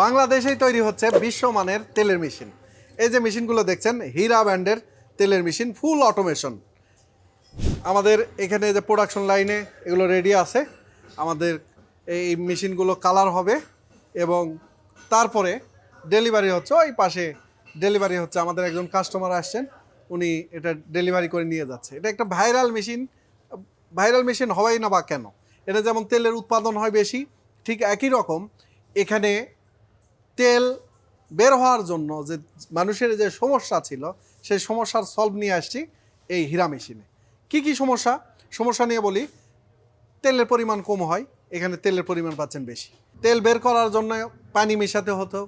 বাংলাদেশেই তৈরি হচ্ছে বিশ্বমানের তেলের মেশিন। এই যে মেশিনগুলো দেখছেন হীরা ব্র্যান্ডের তেলের মেশিন, ফুল অটোমেশন। আমাদের এখানে যে প্রোডাকশন লাইনে এগুলো রেডি আছে। আমাদের এই মেশিনগুলো কালার হবে এবং তারপরে ডেলিভারি হচ্ছে ওই পাশে। ডেলিভারি হচ্ছে, আমাদের একজন কাস্টমার আসছেন, উনি এটা ডেলিভারি করে নিয়ে যাচ্ছে। এটা একটা ভাইরাল মেশিন। ভাইরাল মেশিন হবেই না বা কেন? এটা যেমন তেলের উৎপাদন হয় বেশি, ঠিক একই রকম এখানে তেল বের হওয়ার জন্য যে মানুষের যে সমস্যা ছিল, সেই সমস্যার সলভ নিয়ে আসছি এই হীরা মেশিনে। কি কি সমস্যা সমস্যা নিয়ে বলি। তেলের পরিমাণ কম হয়, এখানে তেলের পরিমাণ পাচ্ছেন বেশি। তেল বের করার জন্য পানি মেশাতে হতো,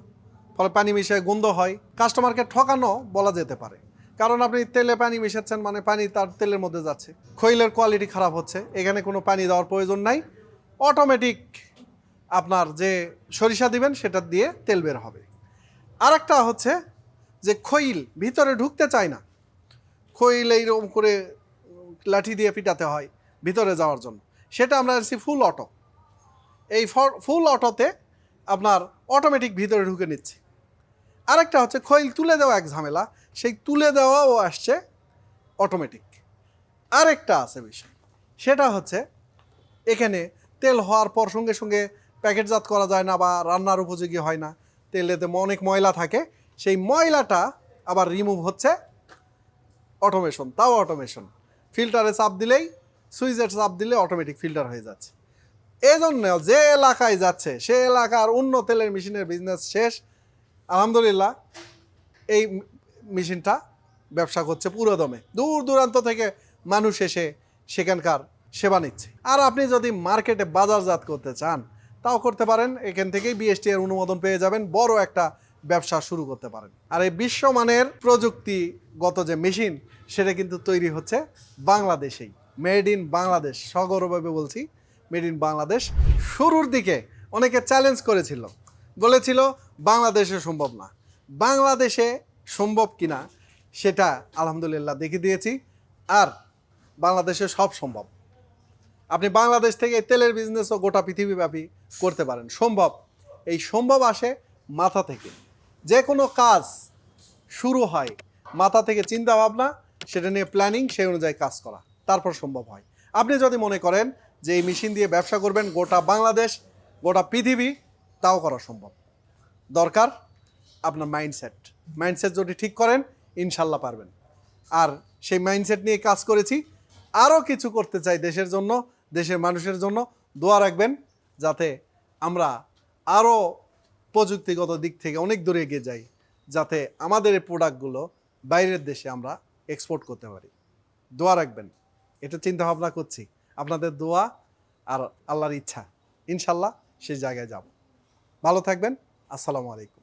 ফলে পানি মিশিয়ে গন্ধ হয়। কাস্টমারকে ঠকানো বলা যেতে পারে, কারণ আপনি তেলে পানি মেশাচ্ছেন মানে পানি তার তেলের মধ্যে যাচ্ছে, খৈলের কোয়ালিটি খারাপ হচ্ছে। এখানে কোনো পানি দেওয়ার প্রয়োজন নাই, অটোমেটিক আপনার যে সরিষা দিবেন সেটা দিয়ে তেল বের হবে। আর একটা হচ্ছে যে খৈল ভিতরে ঢুকতে চায় না, খৈল এইরকম করে লাঠি দিয়ে পিটাতে হয় ভিতরে যাওয়ার জন্য, সেটা আমরা আছি ফুল অটো। এই ফুল অটোতে আপনার অটোমেটিক ভিতরে ঢুকে নিচ্ছে। আরেকটা হচ্ছে খৈল তুলে দেওয়া এক ঝামেলা, সেই তুলে দেওয়াও আসছে অটোমেটিক। আরেকটা আছে বিষয়, সেটা হচ্ছে এখানে তেল হওয়ার পর সঙ্গে সঙ্গে প্যাকেটজাত করা যায় না বা রান্নার উপযোগী হয় না। তেলেতে অনেক ময়লা থাকে, সেই ময়লাটা আবার রিমুভ হচ্ছে অটোমেশন। তাও অটোমেশন, ফিল্টারে চাপ দিলেই, সুইচের চাপ দিলে অটোমেটিক ফিল্টার হয়ে যাচ্ছে। এই জন্য যে এলাকায় যাচ্ছে সে এলাকার অন্য তেলের মেশিনের বিজনেস শেষ। আলহামদুলিল্লাহ এই মেশিনটা ব্যবসা করছে পুরো দমে, দূর দূরান্ত থেকে মানুষ এসে সেখানকার সেবা নিচ্ছে। আর আপনি যদি মার্কেটে বাজারজাত করতে চান তাও করতে পারেন, এখান থেকেই বিএসটি এর অনুমোদন পেয়ে যাবেন, বড় একটা ব্যবসা শুরু করতে পারেন। আর এই বিশ্বমানের প্রযুক্তিগত যে মেশিন সেটা কিন্তু তৈরি হচ্ছে বাংলাদেশেই, মেড ইন বাংলাদেশ। সগর্বভাবে বলছি মেড ইন বাংলাদেশ। শুরুর দিকে অনেকে চ্যালেঞ্জ করেছিল, বলেছিল বাংলাদেশে সম্ভব না। বাংলাদেশে সম্ভব কিনা সেটা আলহামদুলিল্লাহ দেখিয়ে দিয়েছি। আর বাংলাদেশে সব সম্ভব। আপনি বাংলাদেশ থেকে তেলের বিজনেসও গোটা পৃথিবীব্যাপী করতে পারেন, সম্ভব। এই সম্ভব আসে মাথা থেকে। যে কোনো কাজ শুরু হয় মাথা থেকে, চিন্তা ভাবনা, সেটা নিয়ে প্ল্যানিং, সেই অনুযায়ী কাজ করা, তারপর সম্ভব হয়। আপনি যদি মনে করেন যে এই মেশিন দিয়ে ব্যবসা করবেন গোটা বাংলাদেশ, গোটা পৃথিবী, তাও করা সম্ভব। দরকার আপনার মাইন্ডসেট যদি ঠিক করেন ইনশাল্লাহ পারবেন। আর সেই মাইন্ডসেট নিয়ে কাজ করেছি। আরও কিছু করতে চাই দেশের জন্য, দেশের মানুষের জন্য। দোয়া রাখবেন যাতে আমরা আরও প্রযুক্তিগত দিক থেকে অনেক দূরে এগিয়ে যাই, যাতে আমাদের এই প্রোডাক্টগুলো বাইরের দেশে আমরা এক্সপোর্ট করতে পারি। দোয়া রাখবেন, এটা চিন্তা ভাবনা করছি। আপনাদের দোয়া আর আল্লাহর ইচ্ছা, ইনশাল্লাহ সেই জায়গায় যাব। ভালো থাকবেন। আসসালামু আলাইকুম।